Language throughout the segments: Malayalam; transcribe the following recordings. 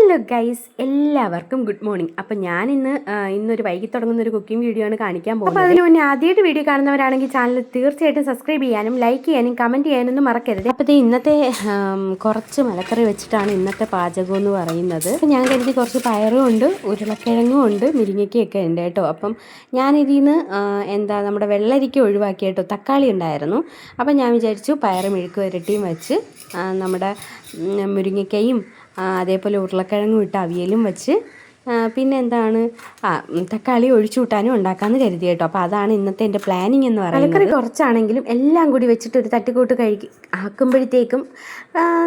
ഹലോ ഗൈസ്, എല്ലാവർക്കും ഗുഡ് മോർണിംഗ്. അപ്പം ഞാൻ ഇന്നൊരു വൈകി തുടങ്ങുന്ന ഒരു കുക്കിംഗ് വീഡിയോ ആണ് കാണിക്കാൻ പോകുന്നത്. അപ്പോൾ അതിന് മുന്നേ ആദ്യമായിട്ട് വീഡിയോ കാണുന്നവരാണെങ്കിൽ ചാനൽ തീർച്ചയായിട്ടും സബ്സ്ക്രൈബ് ചെയ്യാനും ലൈക്ക് ചെയ്യാനും കമൻറ്റ് ചെയ്യാനൊന്നും മറക്കരുത്. അപ്പോൾ ഇന്നത്തെ കുറച്ച് മലക്കറി വെച്ചിട്ടാണ് ഇന്നത്തെ പാചകം എന്ന് പറയുന്നത്. അപ്പം ഞാൻ കരുതി കുറച്ച് പയറും ഉണ്ട്, ഉരുളക്കിഴങ്ങും ഉണ്ട്, മുരിങ്ങയ്ക്കൊക്കെ ഉണ്ട് കേട്ടോ. അപ്പം ഞാനിതിൽ നിന്ന് നമ്മുടെ വെള്ളരിക്ക ഒഴിവാക്കി കേട്ടോ, തക്കാളി ഉണ്ടായിരുന്നു. അപ്പം ഞാൻ വിചാരിച്ചു പയറ് മെഴുക്ക് വരട്ടിയും വെച്ച് നമ്മുടെ മുരിങ്ങയ്ക്കയും അതേപോലെ ഉരുളക്കിഴങ്ങും ഇട്ട് അവിയലും വെച്ച് പിന്നെ തക്കാളി ഒഴിച്ചു കൂട്ടാനും ഉണ്ടാക്കാമെന്ന് കരുതി കേട്ടോ. അപ്പോൾ അതാണ് ഇന്നത്തെ എൻ്റെ പ്ലാനിങ് എന്ന് പറയുന്നത്. മലക്കറി കുറച്ചാണെങ്കിലും എല്ലാം കൂടി വെച്ചിട്ട് ഒരു തട്ടിക്കൂട്ട് ആക്കുമ്പോഴത്തേക്കും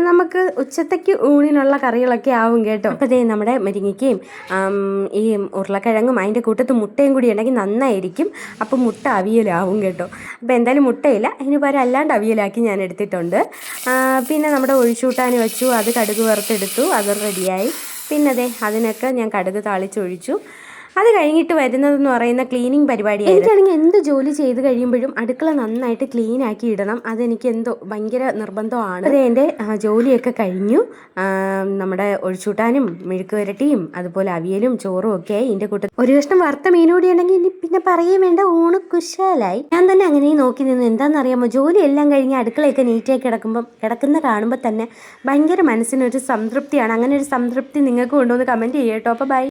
നമുക്ക് ഉച്ചത്തേക്ക് ഊണിനുള്ള കറികളൊക്കെ ആവും കേട്ടോ. അപ്പോൾ നമ്മുടെ മുരിങ്ങയ്ക്കയും ഈ ഉരുളക്കിഴങ്ങും അതിൻ്റെ കൂട്ടത്ത് മുട്ടയും കൂടി ഉണ്ടെങ്കിൽ നന്നായിരിക്കും. അപ്പോൾ മുട്ട അവിയലാവും കേട്ടോ. അപ്പോൾ എന്തായാലും മുട്ടയില്ല, അതിന് പകരം അല്ലാണ്ട് അവിയലാക്കി ഞാൻ എടുത്തിട്ടുണ്ട്. പിന്നെ നമ്മുടെ ഒഴിച്ചുകൂട്ടാൻ വെച്ചു, അത് കടുക് വറുത്തെടുത്തു, അത് റെഡിയായി. പിന്നെ അതിനൊക്കെ ഞാൻ കടുക് താളിച്ചൊഴിച്ചു. അത് കഴിഞ്ഞിട്ട് വരുന്നതെന്ന് പറയുന്ന ക്ലീനിങ് പരിപാടിയാണ്. എനിക്കാണെങ്കിൽ എന്ത് ജോലി ചെയ്ത് കഴിയുമ്പോഴും അടുക്കള നന്നായിട്ട് ക്ലീൻ ആക്കി ഇടണം. അതെനിക്ക് ഭയങ്കര നിർബന്ധമാണ്. അത് എൻ്റെ ജോലിയൊക്കെ കഴിഞ്ഞു. നമ്മുടെ ഒഴിച്ചൂട്ടാനും മെഴുക്ക് വരട്ടിയും അതുപോലെ അവിയലും ചോറും ഒക്കെ ഇതിൻ്റെ കൂട്ടത്തിൽ ഒരു കഷ്ണം വറുത്ത മീനൂടി ഉണ്ടെങ്കിൽ ഇനി പിന്നെ പറയുകയും വേണ്ട, ഊണ് കുശാലായി. ഞാൻ തന്നെ അങ്ങനെ നോക്കി നിന്ന്. എന്താണെന്നറിയാമോ, ജോലിയെല്ലാം കഴിഞ്ഞ് അടുക്കളയൊക്കെ നീറ്റായി കിടക്കുന്ന കാണുമ്പോൾ തന്നെ ഭയങ്കര മനസ്സിനൊരു സംതൃപ്തിയാണ്. അങ്ങനെ ഒരു സംതൃപ്തി നിങ്ങൾക്ക് കൊണ്ടുവന്ന് കമൻറ്റ് ചെയ്യട്ടോ. അപ്പോൾ ബൈ.